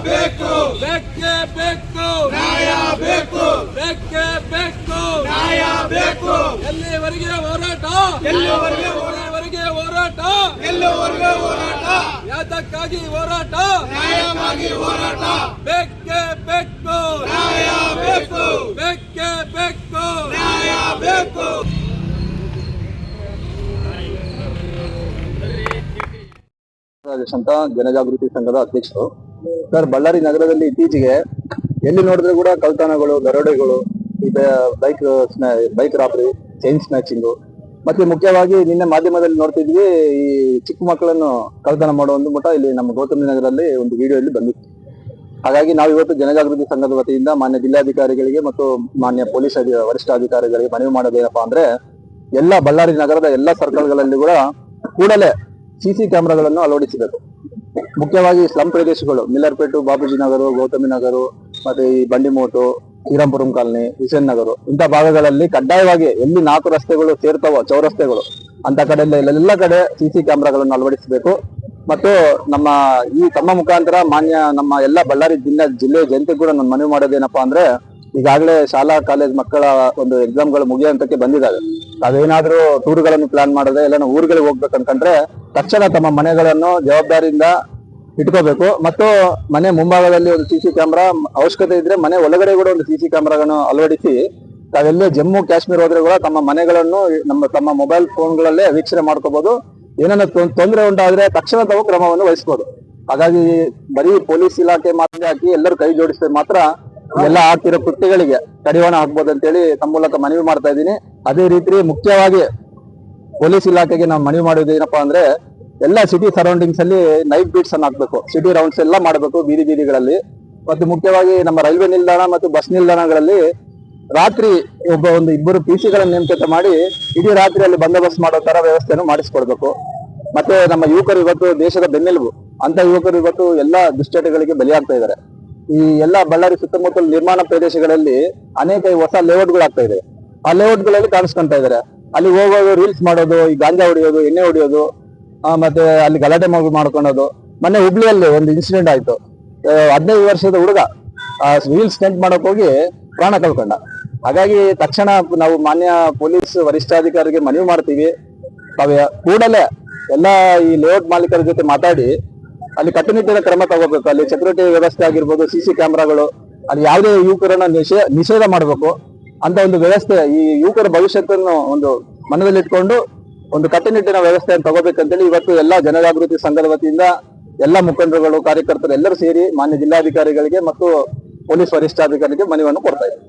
ಬೇಕು ಬೇಕೇ ಬೇಕು ನ್ಯಾಯ ಬೇಕು ಬೇಕೇ ಬೇಕು ನ್ಯಾಯ ಬೇಕು ಎಲ್ಲಿವರೆಗೆ ಹೋರಾಟ ಎಲ್ಲಿವರೆಗೆ ಹೋರಾಟ ಎಲ್ಲವರೆಗೆ ಹೋರಾಟ ಯಾತಕ್ಕಾಗಿ ಹೋರಾಟ ನ್ಯಾಯಕ್ಕಾಗಿ ಹೋರಾಟ ಬೇಕೇ ಬೇಕು ನ್ಯಾಯ ಬೇಕು ಬೇಕೇ ಬೇಕು ನ್ಯಾಯ ಬೇಕು ರಾಜೇಶ್ ಅಂತ ಜನಜಾಗೃತಿ ಸಂಘದ ಅಧ್ಯಕ್ಷರು ಸರ್. ಬಳ್ಳಾರಿ ನಗರದಲ್ಲಿ ಇತ್ತೀಚೆಗೆ ಎಲ್ಲಿ ನೋಡಿದ್ರೆ ಕೂಡ ಕಳ್ತನಗಳು, ದರೋಡೆಗಳು, ಬೈಕ್ ರಾಬರಿ, ಚೈನ್ ಸ್ನ್ಯಾಚಿಂಗು, ಮತ್ತೆ ಮುಖ್ಯವಾಗಿ ನಿನ್ನೆ ಮಾಧ್ಯಮದಲ್ಲಿ ನೋಡ್ತಿದ್ವಿ ಈ ಚಿಕ್ಕ ಮಕ್ಕಳನ್ನು ಕಳ್ತನ ಮಾಡೋ ಒಂದು ಮಟ್ಟ ಇಲ್ಲಿ ನಮ್ಮ ಗೌತಮಿ ನಗರದಲ್ಲಿ ಒಂದು ವಿಡಿಯೋ ಇಲ್ಲಿ ಬಂದಿತ್ತು. ಹಾಗಾಗಿ ನಾವು ಇವತ್ತು ಜನಜಾಗೃತಿ ಸಂಘದ ವತಿಯಿಂದ ಮಾನ್ಯ ಜಿಲ್ಲಾಧಿಕಾರಿಗಳಿಗೆ ಮತ್ತು ಮಾನ್ಯ ಪೊಲೀಸ್ ವರಿಷ್ಠ ಅಧಿಕಾರಿಗಳಿಗೆ ಮನವಿ ಮಾಡೋದೇನಪ್ಪಾ ಅಂದ್ರೆ, ಎಲ್ಲ ಬಳ್ಳಾರಿ ನಗರದ ಎಲ್ಲ ಸರ್ಕಲ್ಗಳಲ್ಲಿ ಕೂಡ ಕೂಡಲೇ ಸಿಸಿ ಕ್ಯಾಮೆರಾಗಳನ್ನು ಅಳವಡಿಸಬೇಕು. ಮುಖ್ಯವಾಗಿ ಸ್ಲಂ ಪ್ರದೇಶಗಳು ಮಿಲ್ಲರ್ಪೇಟು, ಬಾಬೂಜಿ ನಗರ, ಗೌತಮಿ ನಗರ, ಮತ್ತೆ ಈ ಬಂಡಿಮೋಟು, ಶ್ರೀರಾಂಪುರಂ ಕಾಲನಿ, ಹುಸೇನ್ ನಗರ ಇಂಥ ಭಾಗಗಳಲ್ಲಿ ಕಡ್ಡಾಯವಾಗಿ ಎಲ್ಲಿ 4 ರಸ್ತೆಗಳು ಸೇರ್ತಾವೋ, ಚೌರಸ್ತೆಗಳು ಅಂತ ಕಡೆ ಎಲ್ಲ ಕಡೆ ಸಿಸಿ ಕ್ಯಾಮೆರಾಗಳನ್ನು ಅಳವಡಿಸಬೇಕು. ಮತ್ತು ತಮ್ಮ ಮುಖಾಂತರ ಮಾನ್ಯ ನಮ್ಮ ಎಲ್ಲ ಬಳ್ಳಾರಿ ಜಿಲ್ಲೆ ಜನತೆ ಕೂಡ ನಾನು ಮನವಿ ಮಾಡೋದೇನಪ್ಪಾ ಅಂದ್ರೆ, ಈಗಾಗಲೇ ಶಾಲಾ ಕಾಲೇಜ್ ಮಕ್ಕಳ ಒಂದು ಎಕ್ಸಾಮ್ಗಳು ಮುಗಿಯುವಂತಕ್ಕೆ ಬಂದಿದ್ದಾವೆ. ಅದೇನಾದ್ರೂ ಟೂರ್ಗಳನ್ನು ಪ್ಲಾನ್ ಮಾಡದೆ ಎಲ್ಲ ಊರುಗಳಿಗೆ ಹೋಗ್ಬೇಕಂತಂದ್ರೆ ತಕ್ಷಣ ತಮ್ಮ ಮನೆಗಳನ್ನು ಜವಾಬ್ದಾರಿಯಿಂದ ಇಟ್ಕೋಬೇಕು. ಮತ್ತು ಮನೆ ಮುಂಭಾಗದಲ್ಲಿ ಒಂದು ಸಿಸಿ ಕ್ಯಾಮೆರಾ, ಅವಶ್ಯಕತೆ ಇದ್ರೆ ಮನೆ ಒಳಗಡೆ ಕೂಡ ಒಂದು ಸಿಸಿ ಕ್ಯಾಮೆರಾಗಳನ್ನು ಅಳವಡಿಸಿ ತಾವೆಲ್ಲೇ ಜಮ್ಮು ಕಾಶ್ಮೀರ ಹೋದ್ರೆ ಕೂಡ ತಮ್ಮ ಮನೆಗಳನ್ನು ತಮ್ಮ ಮೊಬೈಲ್ ಫೋನ್ಗಳಲ್ಲೇ ವೀಕ್ಷಣೆ ಮಾಡ್ಕೋಬಹುದು. ಏನಾದ್ರು ತೊಂದರೆ ಉಂಟಾದ್ರೆ ತಕ್ಷಣ ತಾವು ಕ್ರಮವನ್ನು ವಹಿಸಬಹುದು. ಹಾಗಾಗಿ ಬರೀ ಪೊಲೀಸ್ ಇಲಾಖೆ ಮಾತ್ರ ಹಾಕಿ ಎಲ್ಲರೂ ಕೈ ಜೋಡಿಸಿದ್ರೆ ಮಾತ್ರ ಎಲ್ಲ ಆಗ್ತಿರೋ ಕೃತ್ಯಗಳಿಗೆ ಕಡಿವಾಣ ಹಾಕ್ಬೋದು ಅಂತೇಳಿ ತಮ್ಮ ಮೂಲಕ ಮನವಿ ಮಾಡ್ತಾ ಇದ್ದೀನಿ. ಅದೇ ರೀತಿ ಮುಖ್ಯವಾಗಿ ಪೊಲೀಸ್ ಇಲಾಖೆಗೆ ನಾವು ಮನವಿ ಮಾಡೋದು ಏನಪ್ಪಾ ಅಂದ್ರೆ, ಎಲ್ಲ ಸಿಟಿ ಸರೌಂಡಿಂಗ್ಸ್ ಅಲ್ಲಿ ನೈಟ್ ಬೀಟ್ಸ್ ಅನ್ನು ಹಾಕ್ಬೇಕು, ಸಿಟಿ ರೌಂಡ್ಸ್ ಎಲ್ಲ ಮಾಡಬೇಕು ಬೀದಿಗಳಲ್ಲಿ. ಮತ್ತು ಮುಖ್ಯವಾಗಿ ನಮ್ಮ ರೈಲ್ವೆ ನಿಲ್ದಾಣ ಮತ್ತು ಬಸ್ ನಿಲ್ದಾಣಗಳಲ್ಲಿ ರಾತ್ರಿ ಒಂದು 2 PC-ಗಳನ್ನು ನೇಮಕ ಮಾಡಿ ಇಡೀ ರಾತ್ರಿಯಲ್ಲಿ ಬಂದೋಬಸ್ತ್ ಮಾಡೋ ತರ ವ್ಯವಸ್ಥೆಯನ್ನು ಮಾಡಿಸ್ಕೊಡ್ಬೇಕು. ಮತ್ತೆ ನಮ್ಮ ಯುವಕರು ಇವತ್ತು ದೇಶದ ಬೆನ್ನೆಲುಬು, ಅಂತ ಯುವಕರು ಇವತ್ತು ಎಲ್ಲಾ ದುಶ್ಚಟಗಳಿಗೆ ಬಲಿಯಾಗ್ತಾ ಇದ್ದಾರೆ. ಈ ಎಲ್ಲ ಬಳ್ಳಾರಿ ಸುತ್ತಮುತ್ತಲ ನಿರ್ಮಾಣ ಪ್ರದೇಶಗಳಲ್ಲಿ ಅನೇಕ ಹೊಸ ಲೇಔಟ್ಗಳು ಆಗ್ತಾ ಇದೆ. ಆ ಲೇಔಟ್ಗಳಲ್ಲಿ ಕಾಣಿಸ್ಕೊಂತ ಇದಾರೆ. ಅಲ್ಲಿ ಹೋಗೋದು, ರೀಲ್ಸ್ ಮಾಡೋದು, ಈ ಗಾಂಜಾ ಹೊಡಿಯೋದು, ಎಣ್ಣೆ ಹೊಡಿಯೋದು, ಮತ್ತೆ ಅಲ್ಲಿ ಗಲಾಟೆ ಮಾಡ್ಕೊಳ್ಳೋದು. ಮೊನ್ನೆ ಹುಬ್ಳಿಯಲ್ಲಿ ಒಂದು ಇನ್ಸಿಡೆಂಟ್ ಆಯ್ತು. 15 ವರ್ಷದ ಹುಡುಗ ರೀಲ್ಸ್ ಸ್ಟೆಂಟ್ ಮಾಡಕ್ ಹೋಗಿ ಪ್ರಾಣ ಕಳ್ಕೊಂಡ. ಹಾಗಾಗಿ ತಕ್ಷಣ ನಾವು ಮಾನ್ಯ ಪೊಲೀಸ್ ವರಿಷ್ಠಾಧಿಕಾರಿಗೆ ಮನವಿ ಮಾಡ್ತೀವಿ, ತಾವೇ ಕೂಡಲೇ ಎಲ್ಲ ಈ ಲೇಔಟ್ ಮಾಲೀಕರ ಜೊತೆ ಮಾತಾಡಿ ಅಲ್ಲಿ ಕಟ್ಟುನಿಟ್ಟಿನ ಕ್ರಮ ತಗೋಬೇಕು. ಅಲ್ಲಿ ಸೆಕ್ಯೂರಿಟಿ ವ್ಯವಸ್ಥೆ ಆಗಿರ್ಬೋದು, ಸಿಸಿ ಕ್ಯಾಮೆರಾಗಳು, ಅಲ್ಲಿ ಯಾವುದೇ ಯುವಕರನ್ನ ನಿಷೇಧ ಮಾಡಬೇಕು ಅಂತ ಒಂದು ವ್ಯವಸ್ಥೆ, ಈ ಯುವಕರ ಭವಿಷ್ಯತ್ತನ್ನು ಒಂದು ಮನದಲ್ಲಿಟ್ಕೊಂಡು ಒಂದು ಕಟ್ಟುನಿಟ್ಟಿನ ವ್ಯವಸ್ಥೆಯನ್ನು ತಗೋಬೇಕಂತೇಳಿ ಇವತ್ತು ಎಲ್ಲ ಜನಜಾಗೃತಿ ಸಂಘದ ವತಿಯಿಂದ ಎಲ್ಲ ಮುಖಂಡರುಗಳು, ಕಾರ್ಯಕರ್ತರು ಎಲ್ಲರೂ ಸೇರಿ ಮಾನ್ಯ ಜಿಲ್ಲಾಧಿಕಾರಿಗಳಿಗೆ ಮತ್ತು ಪೊಲೀಸ್ ವರಿಷ್ಠಾಧಿಕಾರಿಗೆ ಮನವಿಯನ್ನು ಕೊಡ್ತಾ ಇದ್ದಾರೆ.